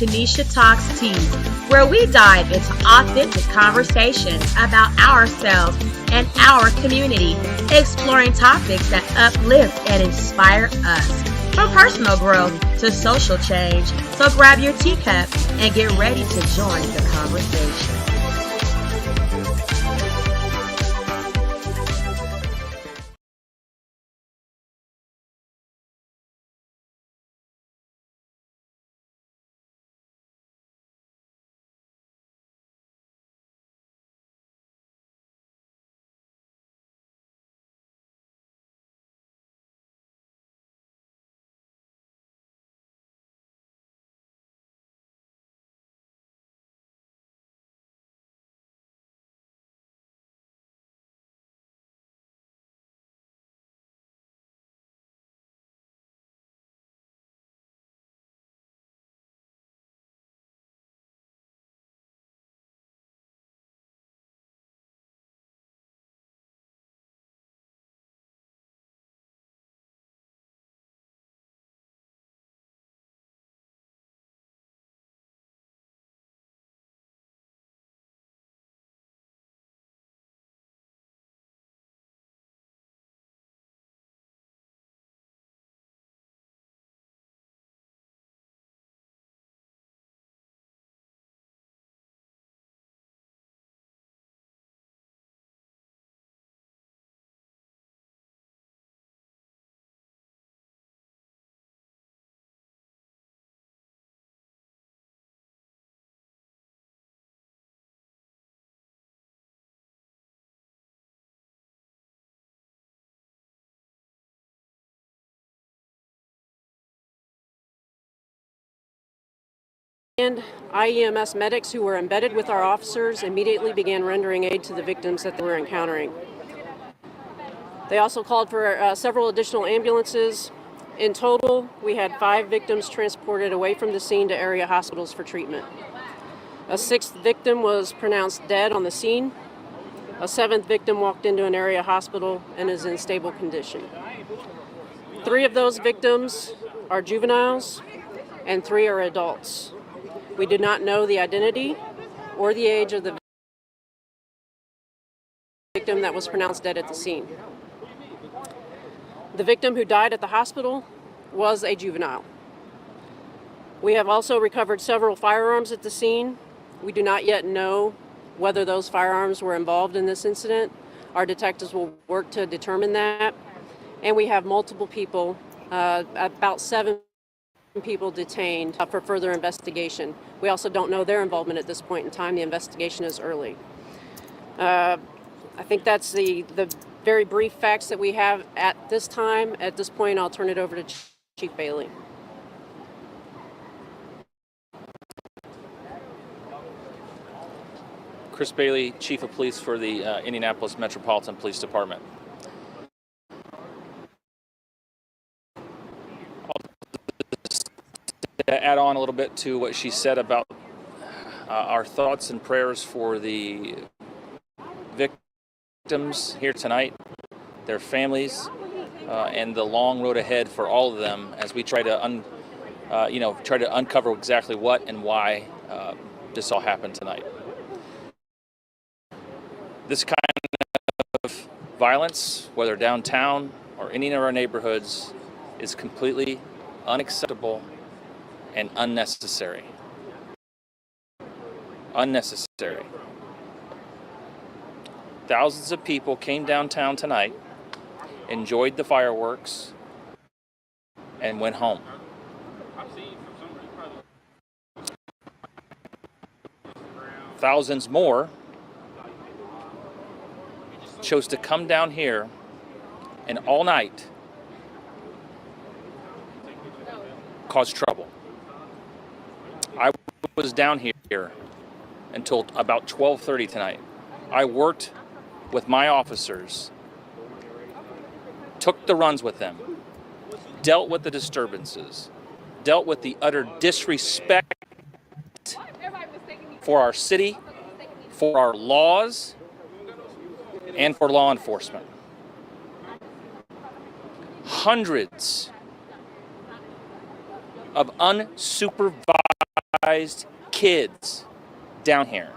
Tanisha Talks Tea, where we dive into authentic conversations about ourselves and our community, exploring topics that uplift and inspire us, from personal growth to social change. So grab your teacup and get ready to join the conversation. And IEMS medics who were embedded with our officers immediately began rendering aid to the victims that they were encountering. They also called for several additional ambulances. In total, we had 5 victims transported away from the scene to area hospitals for treatment. A 6th victim was pronounced dead on the scene. A 7th victim walked into an area hospital and is in stable condition. 3 of those victims are juveniles and 3 are adults. We do not know the identity or the age of the victim that was pronounced dead at the scene. The victim who died at the hospital was a juvenile. We have also recovered several firearms at the scene. We do not yet know whether those firearms were involved in this incident. Our detectives will work to determine that. And we have multiple people, about 7 people detained for further investigation. We also don't know their involvement at this point in time. The investigation is early. I think that's the very brief facts that we have at this time. At this point, I'll turn it over to Chief Bailey. Chris Bailey, Chief of Police for the Indianapolis Metropolitan Police Department. To add on a little bit to what she said about our thoughts and prayers for the victims here tonight, their families, and the long road ahead for all of them as we try to uncover exactly what and why this all happened tonight. This kind of violence, whether downtown or any of our neighborhoods, is completely unacceptable and unnecessary. Unnecessary. Thousands of people came downtown tonight, enjoyed the fireworks, and went home. Thousands more chose to come down here and all night cause trouble. I was down here until about 12:30 tonight. I worked with my officers, took the runs with them, dealt with the disturbances, dealt with the utter disrespect for our city, for our laws, and for law enforcement. Hundreds of unsupervised unsupervised kids down here.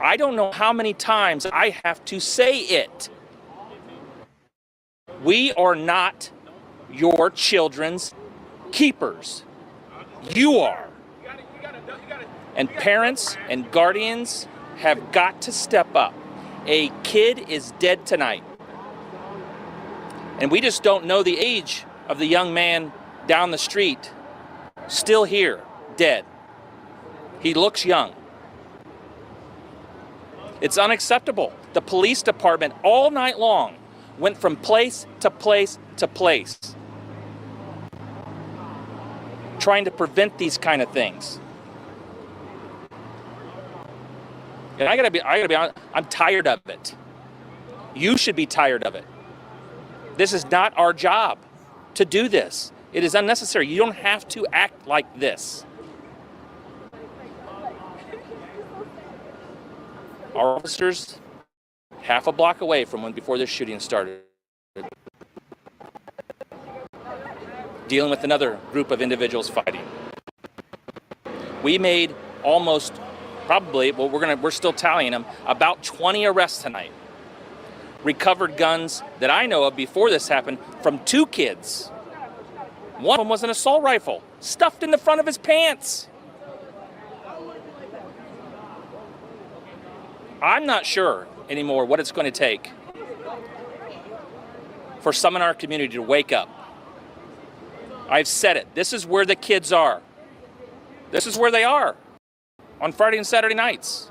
I don't know how many times I have to say it. We are not your children's keepers. You are. And parents and guardians have got to step up. A kid is dead tonight. And we just don't know the age of the young man down the street, still here, dead. He looks young. It's unacceptable. The police department all night long went from place to place to place, trying to prevent these kind of things. And I gotta be honest, I'm tired of it. You should be tired of it. This is not our job to do this. It is unnecessary. You don't have to act like this. Our officers, half a block away from before this shooting started, dealing with another group of individuals fighting. We made almost, probably, well, we're still tallying them, about 20 arrests tonight. Recovered guns that I know of before this happened from 2 kids. One of them was an assault rifle stuffed in the front of his pants. I'm not sure anymore what it's going to take for some in our community to wake up. I've said it. This is where the kids are. This is where they are on Friday and Saturday nights.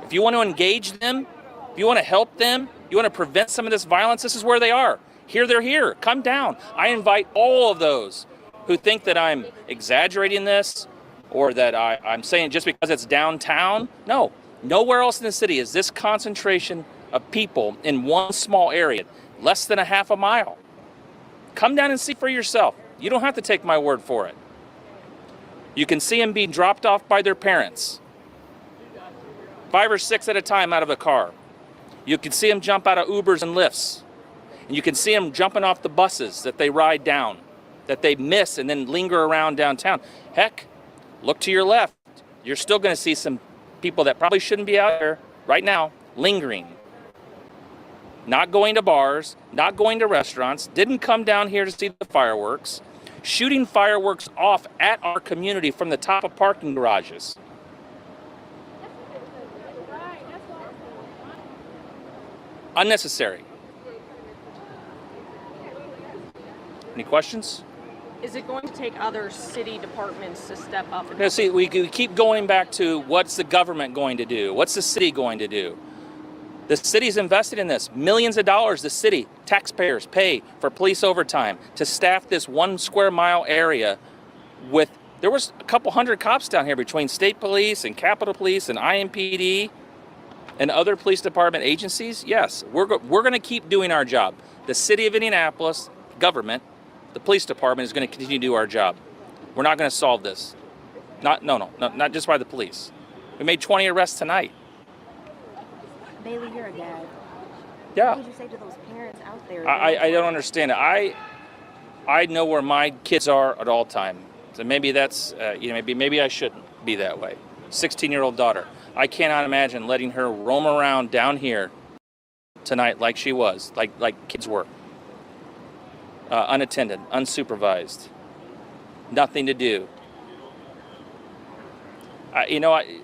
If you want to engage them, if you want to help them, you want to prevent some of this violence, this is where they are. Here, they're here. Come down. I invite all of those who think that I'm exaggerating this or that I'm saying just because it's downtown. No, nowhere else in the city is this concentration of people in one small area, less than a half a mile. Come down and see for yourself. You don't have to take my word for it. You can see them being dropped off by their parents, 5 or 6 at a time out of a car. You can see them jump out of Ubers and Lyfts. And you can see them jumping off the buses that they ride down, that they miss and then linger around downtown. Heck, look to your left. You're still going to see some people that probably shouldn't be out there right now, lingering. Not going to bars, not going to restaurants, didn't come down here to see the fireworks, shooting fireworks off at our community from the top of parking garages. Unnecessary. Any questions? Is it going to take other city departments to step up? You know, see, we keep going back to what's the government going to do? What's the city going to do? The city's invested in this. Millions of dollars the city, taxpayers, pay for police overtime to staff this 1 square mile area with, there was a couple hundred cops down here between state police and Capitol Police and IMPD and other police department agencies. Yes, we're going to keep doing our job. The city of Indianapolis, government, the police department is going to continue to do our job. We're not going to solve this. Not just by the police. We made 20 arrests tonight. Bailey, you're a dad. Yeah. What would you say to those parents out there? I don't understand it. I know where my kids are at all time. So maybe that's maybe I shouldn't be that way. 16-year-old daughter. I cannot imagine letting her roam around down here tonight like she was, like kids were. Unattended, unsupervised, nothing to do.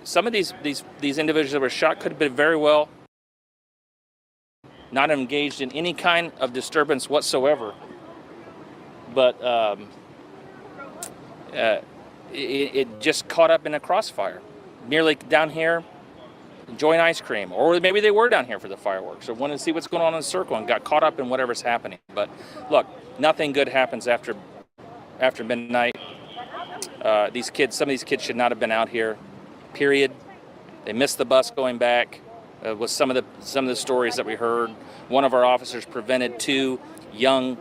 Some of these individuals that were shot could have been very well not engaged in any kind of disturbance whatsoever, but it just caught up in a crossfire. Nearly down here, enjoying ice cream, or maybe they were down here for the fireworks, or wanted to see what's going on in the circle and got caught up in whatever's happening. But look, nothing good happens after midnight. Some of these kids should not have been out here. Period. They missed the bus going back. Was some of the stories that we heard. One of our officers prevented 2 young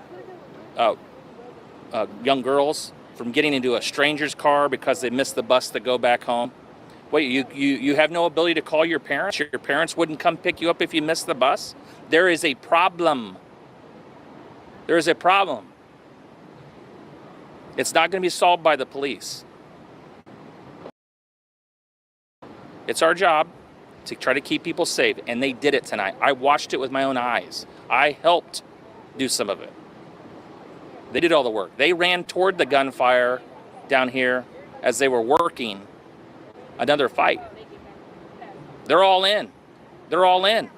girls from getting into a stranger's car because they missed the bus to go back home. Wait, you have no ability to call your parents? Your parents wouldn't come pick you up if you missed the bus? There is a problem. There is a problem. It's not going to be solved by the police. It's our job to try to keep people safe, and they did it tonight. I watched it with my own eyes. I helped do some of it. They did all the work. They ran toward the gunfire down here as they were working another fight. They're all in. They're all in.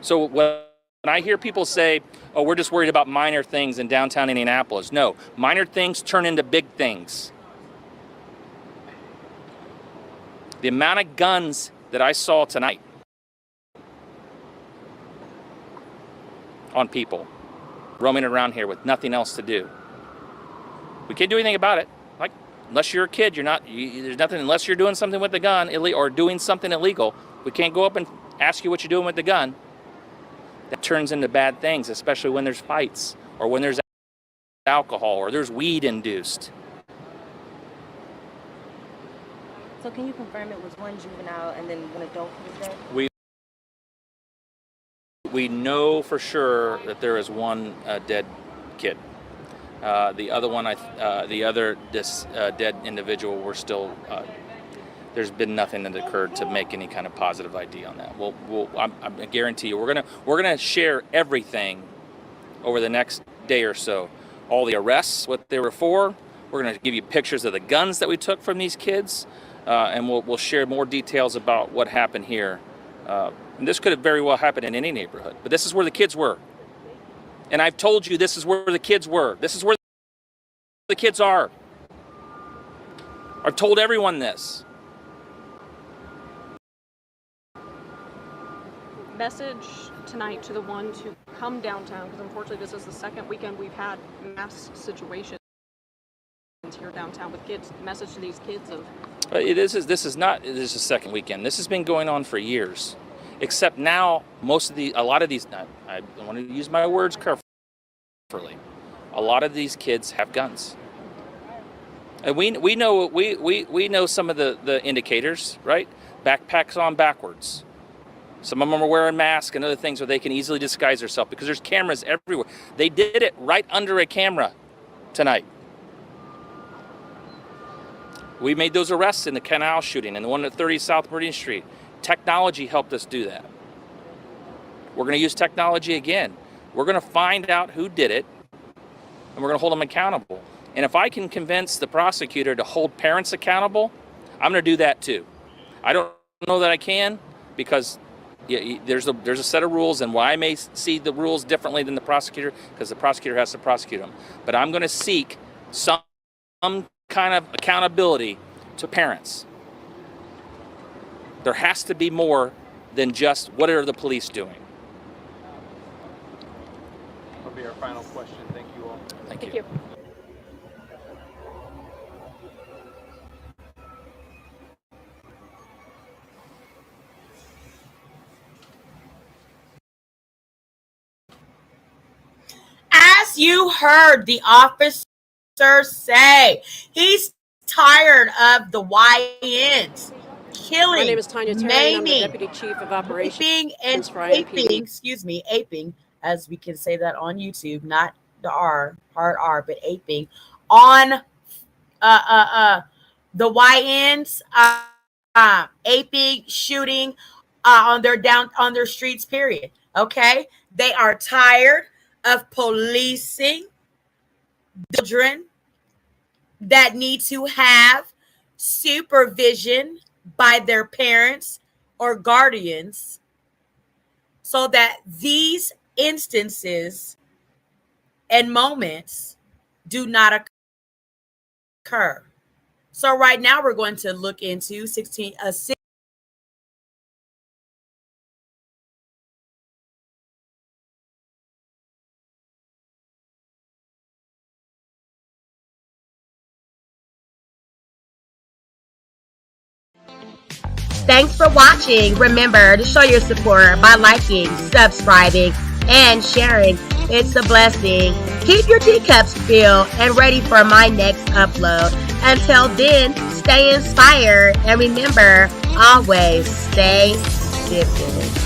So when I hear people say, oh, we're just worried about minor things in downtown Indianapolis. No, minor things turn into big things. The amount of guns that I saw tonight on people roaming around here with nothing else to do. We can't do anything about it. Like, unless you're a kid, there's nothing, unless you're doing something with the gun or doing something illegal, we can't go up and ask you what you're doing with the gun. That turns into bad things, especially when there's fights or when there's alcohol or there's weed induced. So can you confirm it was one juvenile and then one adult who was dead? We know for sure that there is one dead kid. The other one, dead individual, we're still. There's been nothing that occurred to make any kind of positive ID on that. I guarantee you, we're gonna share everything over the next day or so. All the arrests, what they were for. We're gonna give you pictures of the guns that we took from these kids, and we'll share more details about what happened here. And this could have very well happened in any neighborhood, but this is where the kids were. And I've told you this is where the kids were. This is where the kids are. I've told everyone this. Message tonight to the ones who come downtown, because unfortunately this is the second weekend we've had mass situations here downtown with kids. Message to these kids of This is the second weekend. This has been going on for years. Except now, a lot of these, I want to use my words carefully. A lot of these kids have guns, and we know some of the indicators, right? Backpacks on backwards. Some of them are wearing masks and other things where they can easily disguise themselves because there's cameras everywhere. They did it right under a camera tonight. We made those arrests in the Canal shooting and the one at 30 South Meridian Street. Technology helped us do that. We're going to use technology again. We're going to find out who did it, and we're going to hold them accountable. And if I can convince the prosecutor to hold parents accountable, I'm going to do that too. I don't know that I can because there's a set of rules, and why I may see the rules differently than the prosecutor, because the prosecutor has to prosecute them. But I'm going to seek some kind of accountability to parents. There has to be more than just what are the police doing. That'll be our final question. Thank you all. Thank you. As you heard the officer say, he's tired of the YNs killing, My name is Tanya Terry, and I'm the maiming, Deputy Chief of Operations aping, and for IMPD. aping, as we can say that on YouTube, not the hard R, but aping on the YNs, aping, shooting on their streets, period. Okay, they are tired of policing children that need to have supervision by their parents or guardians so that these instances and moments do not occur. So right now we're going to look into 16 Thanks for watching. Remember to show your support by liking, subscribing, and sharing. It's a blessing. Keep your teacups filled and ready for my next upload. Until then, stay inspired and remember, always stay civic.